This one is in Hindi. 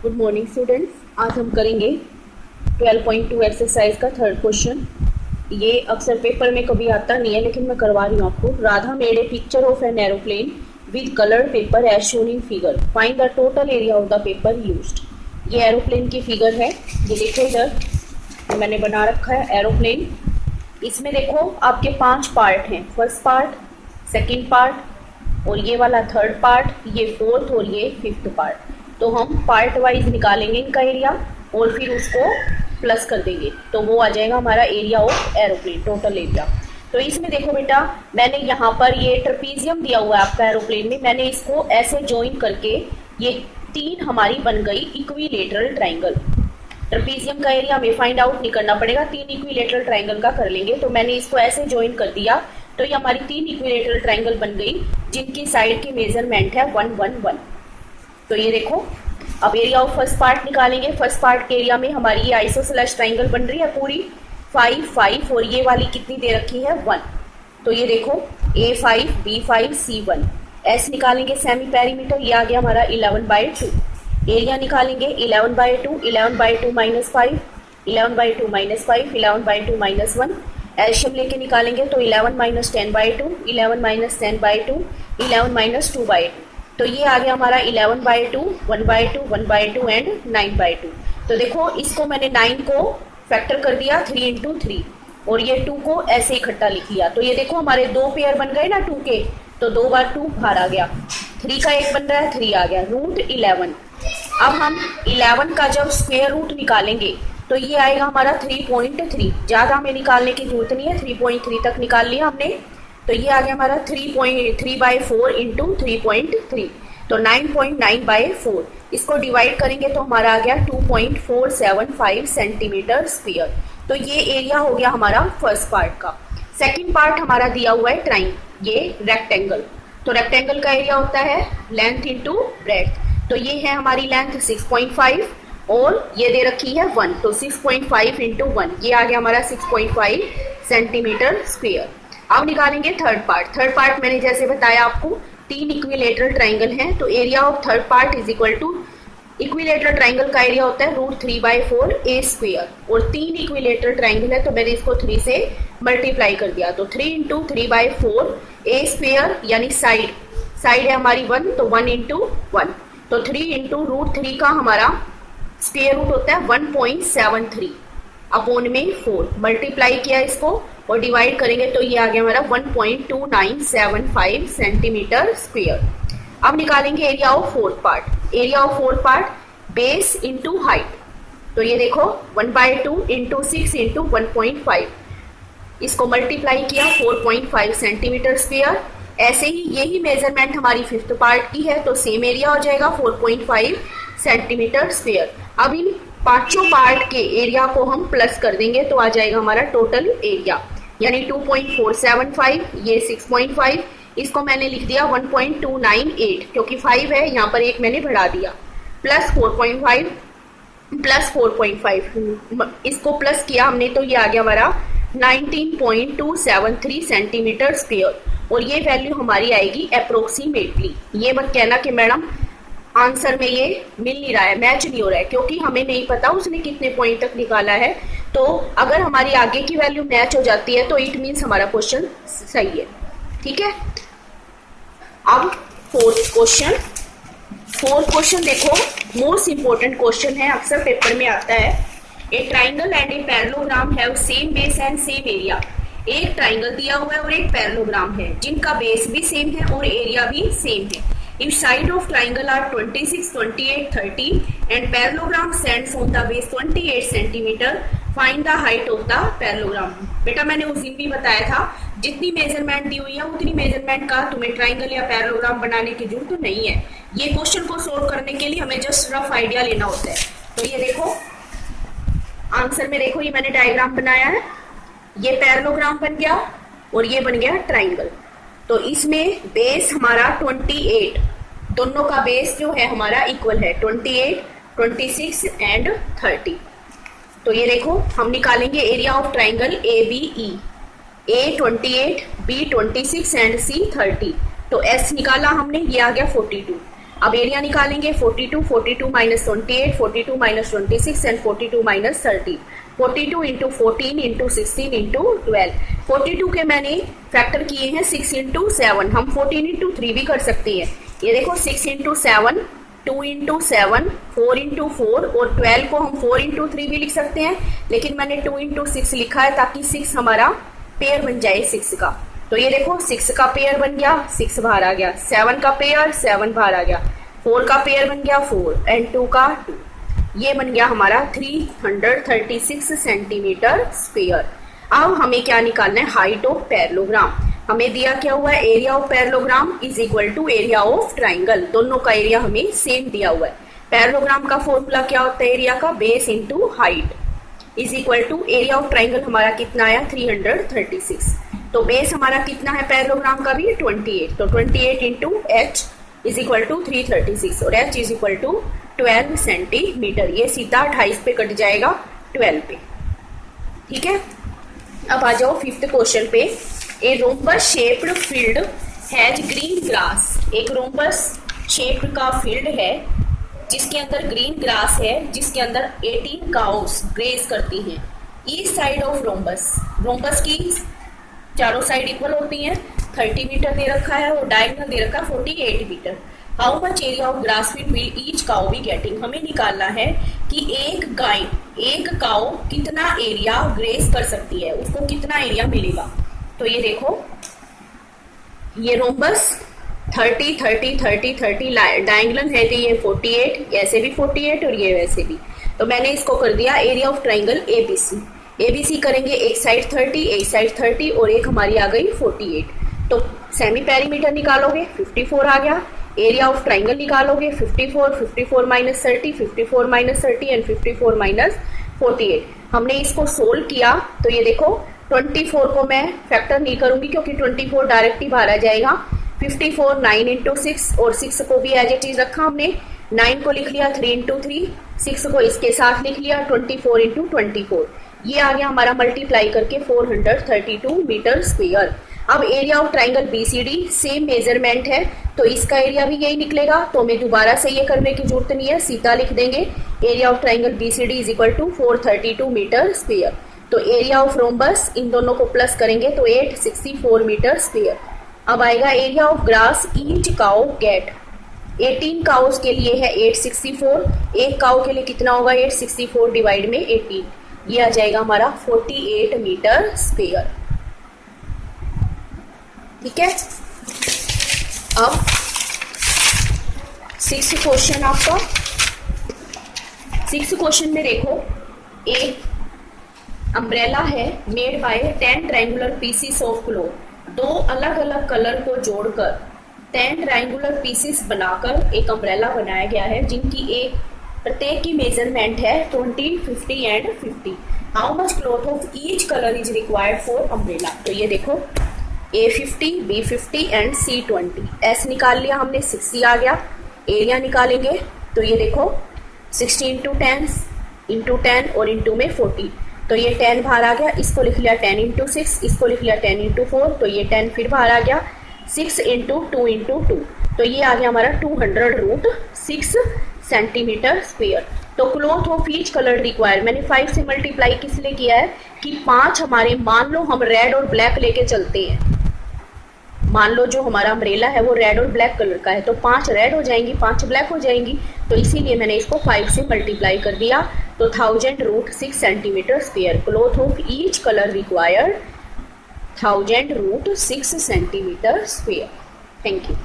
Good morning students. आज हम करेंगे 12.2 एक्सरसाइज का थर्ड क्वेश्चन। ये अक्सर पेपर में कभी आता नहीं है, लेकिन मैं करवा रही हूँ आपको। Radha made a picture of an aeroplane with coloured paper as shown in figure, find the total area of the paper used. ये एरोप्लेन की फिगर है, ये देखो इधर मैंने बना रखा है एरोप्लेन। इसमें देखो आपके 5 पार्ट हैं, फर्स्ट पार्ट, सेकेंड पार्ट और ये वाला थर्ड पार्ट, ये फोर्थ और ये फिफ्थ पार्ट। तो हम पार्ट वाइज निकालेंगे इनका एरिया और फिर उसको प्लस कर देंगे, तो वो आ जाएगा हमारा area of aeroplane, total area. तो इसमें देखो बेटा, मैंने यहाँ पर ये ट्रेपीजियम दिया हुआ है आपका एरोप्लेन में, मैंने इसको ऐसे ज्वाइन करके ये 3 हमारी बन गई इक्विलेटरल ट्राइंगल। ट्रेपीजियम का एरिया हमें फाइंड आउट नहीं करना पड़ेगा, 3 इक्विलेटरल ट्राइंगल का कर लेंगे। तो मैंने इसको ऐसे ज्वाइन कर दिया, तो ये हमारी 3 इक्विलेटरल ट्राइंगल बन गई, जिनकी साइड की मेजरमेंट है 1 1 1। तो ये देखो, अब एरिया ऑफ फर्स्ट पार्ट निकालेंगे। फर्स्ट पार्ट के एरिया में हमारी ये आइसोसेलेस ट्राइंगल बन रही है पूरी 5 5 और ये वाली कितनी दे रखी है 1। तो ये देखो A5 B5 C1। S निकालेंगे सेमी पेरीमीटर, ये आ गया हमारा 11/2। एरिया निकालेंगे 11/2, 11/2 माइनस 5, 11/2 माइनस 5, 11/2 माइनस 1। एलशियम लेके निकालेंगे तो 11 माइनस 10/2, 11 माइनस 10/2, 11 माइनस 2/2। तो ये आ गया हमारा 11/2, 1/2, 1/2 एंड 9/2। तो देखो इसको मैंने 9 को फैक्टर कर दिया 3 into 3 और ये 2 को ऐसे इकट्ठा लिख लिया। तो ये देखो हमारे 2 पेयर बन गए ना 2 के, तो 2 बार 2 बाहर आ गया, 3 का 1 बन रहा है 3 आ गया, रूट 11। अब हम 11 का जब स्क्वायर रूट निकालेंगे तो ये आएगा हमारा 3.3। ज्यादा हमें निकालने की जरूरत नहीं है, 3.3 तक निकाल लिया हमने। तो ये आ गया हमारा 3.3/4 इंटू 3.3, तो 9.9/4। इसको डिवाइड करेंगे तो हमारा आ गया 2.475 सेंटीमीटर स्क्वायर। तो ये एरिया हो गया हमारा फर्स्ट पार्ट का। सेकंड पार्ट हमारा दिया हुआ है ये रेक्टेंगल। तो रेक्टेंगल का एरिया होता है लेंथ इंटू ब्रेड्थ। तो ये है हमारी लेंथ 6.5 और ये दे रखी है 1, तो 6.5 इंटू 1, ये आ गया हमारा 6.5 सेंटीमीटर स्क्वायर। अब निकालेंगे थर्ड पार्ट। थर्ड पार्ट मैंने जैसे बताया आपको 3 इक्विलेटरल ट्राइंगल हैं, तो area of third part is equal to, equilateral triangle का एरिया होता है रूट 3/4 A स्क्वायर, और 3 इक्विलेटरल ट्राइंगल है तो मैंने इसको 3 से मल्टीप्लाई कर दिया, तो 3 इंटू 3/4 A स्क्वायर, यानी साइड है हमारी 1, तो 1 इंटू 1, तो 3 इंटू रूट 3 का हमारा स्क्वायर रूट होता है 1.73 अपॉन में 4, मल्टीप्लाई किया इसको और डिवाइड करेंगे तो ये आ गया हमारा 1.2975 सेंटीमीटर स्क्वायर। अब निकालेंगे area of fourth part. Area of fourth part base into height, तो ये देखो 1/2 इंटू 6 इंटू 1.5, इसको मल्टीप्लाई किया 4.5 सेंटीमीटर स्क्वायर। ऐसे ही यही मेजरमेंट हमारी फिफ्थ पार्ट की है, तो सेम एरिया हो जाएगा 4.5 सेंटीमीटर स्क्वायर। अब इन 5 पार्ट के एरिया को हम प्लस कर देंगे तो आ जाएगा हमारा टोटल एरिया, यानी 2.475, ये 6.5, इसको मैंने लिख दिया 1.298 क्योंकि 5 है, यहाँ पर एक मैंने बढ़ा दिया, प्लस 4.5 प्लस 4.5, इसको प्लस किया हमने तो ये आ गया हमारा 19.273 सेंटीमीटर स्क्वायर। और ये वैल्यू हमारी आएगी अप्रोक्सीमेटली। ये मत कहना कि मैडम आंसर में ये मिल नहीं रहा है, मैच नहीं हो रहा है, क्योंकि हमें नहीं पता उसने कितने पॉइंट तक निकाला है। तो अगर हमारी आगे की वैल्यू मैच हो जाती है तो इट मीन्स हमारा क्वेश्चन सही है, ठीक है। अब फोर्थ क्वेश्चन देखो, मोस्ट इंपोर्टेंट क्वेश्चन है, अक्सर पेपर में आता है। ए triangle and a parallelogram have same base and same area. एक ट्राइंगल दिया हुआ है और एक पैरेललोग्राम है, जिनका बेस भी सेम है और एरिया भी सेम है। If side of triangle are 26, 28, 30 and parallelogram stands on the base 28 centimeter, find the height of the parallelogram। बेटा मैंने उस दिन भी बताया था, जितनी मेजरमेंट दी हुई है उतनी मेजरमेंट का तुम्हें ट्राइंगल या पैरेललोग्राम बनाने की जरूरत नहीं है। ये क्वेश्चन को सोल्व करने के लिए हमें जस्ट रफ आइडिया लेना होता है। तो ये देखो आंसर में, देखो ये मैंने डायग्राम बनाया है, ये पैरेललोग्राम बन गया और ये बन गया ट्राइंगल। तो इसमें बेस हमारा 28, दोनों का बेस जो है हमारा इक्वल है 28, 26 एंड 30। तो ये देखो हम निकालेंगे area of triangle ABE, A 28, B 26 and C 30। तो S निकाला हमने, ये आ गया 42। अब एरिया निकालेंगे 42, 42 minus 28, 42 minus 26 and 42 minus 30। 42 into 14 into 16 into 12। 42 के मैंने फैक्टर किए हैं 6 इंटू 7, हम 14 इंटू 3 भी कर सकते हैं। ये देखो 6 इंटू 7, 2 इंटू 7, 4 इंटू 4 और 12 को हम 4 इंटू 3 भी लिख सकते हैं, लेकिन मैंने 2 इंटू 6 लिखा है ताकि 6 हमारा पेयर बन जाए 6 का। तो ये देखो 6 का पेयर बन गया, 6 बाहर आ गया, 7 का पेयर 7 बाहर आ गया, 4 का पेयर बन गया 4 एंड 2 का 2। ये बन गया हमारा 336 सेंटीमीटर स्क्वायर। अब हमें क्या निकालना है, हाइट ऑफ पैरेललोग्राम। हमें दिया क्या हुआ है, area of parallelogram is equal to area of triangle. दोनों का एरिया हमें सेम दिया हुआ है। पैरेललोग्राम का फॉर्मूला क्या होता है, एरिया का base into height is equal to area of triangle. हमारा कितना आया 336। तो बेस हमारा कितना है पैरेललोग्राम का भी 28। तो 28 into H is equal to 336 और H is equal to 12 centimetre. ये सीधा 28 पे कट जाएगा 12 पे। ठीक है, अब आ जाओ 5th क्वेश्चन पे। A rhombus shaped field has green grass. एक रोम्बस शेप्ड का फील्ड है जिसके अंदर ग्रीन ग्रास है, जिसके अंदर 18 काउस ग्रेज करती हैं। East side of rhombus, rhombus की चारों साइड इक्वल होती हैं। 30 मीटर दे रखा है और डायगोनल दे रखा है 48 metre. How much area of grass field will each cow be getting. हमें निकालना है कि एक काउ कितना एरिया ग्रेस कर सकती है, उसको कितना एरिया मिलेगा। तो ये देखो, ये रोम्बस 30 30 30 30 डायगोनल है, तो ये 48, ऐसे भी 48 और ये वैसे भी। तो मैंने इसको कर दिया area of triangle ABC. ABC करेंगे, एक साइड 30, एक साइड 30 और एक हमारी आ गई 48। तो सेमी पेरीमीटर निकालोगे 54 आ गया। एरिया ऑफ ट्राइंगल निकालोगे 54, 54 माइनस 30, 54 माइनस 30 एंड 54 माइनस 48। हमने इसको सोल्व किया तो ये देखो 24 को मैं फैक्टर नहीं करूंगी क्योंकि 24 डायरेक्ट ही बाहर आ जाएगा। 54 9 इंटू 6 और 6 को भी एज इट इज रखा हमने। 9 को लिख लिया 3 इंटू 3, 6 को इसके साथ लिख लिया 24 इंटू 24। ये आ गया हमारा मल्टीप्लाई करके 432 मीटर स्क्वायर। अब area of triangle BCD same measurement है तो इसका एरिया भी यही निकलेगा। तो हमें दोबारा से ये करने की जरूरत नहीं है, सीधा लिख देंगे area of triangle BCD is equal to 432 metre square. तो एरिया ऑफ रोम्बस, इन दोनों को प्लस करेंगे तो 864 मीटर स्क्वायर। अब आएगा area of grass each cow get. 18 cows के लिए है 864, एक काउ के लिए कितना होगा 864 डिवाइड में 18, ये आ जाएगा हमारा 48 मीटर स्क्वायर। ठीक है, अब 6th क्वेश्चन आपका। 6th क्वेश्चन में देखो, एक अम्ब्रेला है made by 10 triangular pieces of cloth. 2 अलग अलग कलर को जोड़कर 10 ट्रायंगुलर पीसेस बनाकर एक अम्ब्रेला बनाया गया है जिनकी प्रत्येक की मेजरमेंट है 20, 50 and 50। How much cloth of each colour is required for umbrella. तो ये देखो A50, B50 and C20। S निकाल लिया हमने, 60 आ गया। एरिया निकालेंगे तो ये देखो 60 इंटू 10 इंटू 10 और इंटू में 40, तो ये 10 बाहर आ गया। इसको लिख लिया 10 इंटू 6, इसको लिख लिया 10 इंटू 4, तो ये 10 फिर बाहर आ गया। 6 इंटू 2 इंटू 2, तो ये आ गया हमारा 200√6 सेंटीमीटर स्क्वायर। तो cloth of each colour require, मैंने 5 से मल्टीप्लाई किस लिए किया है कि 5 हमारे, मान लो हम रेड और ब्लैक लेके चलते हैं, मान लो जो हमारा अम्ब्रेला है वो रेड और ब्लैक कलर का है, तो 5 रेड हो जाएंगी 5 ब्लैक हो जाएंगी, तो इसीलिए मैंने इसको 5 से मल्टीप्लाई कर दिया। तो 1000√6 centimetre square. Cloth of each colour required 1000√6 centimetre square. Thank you.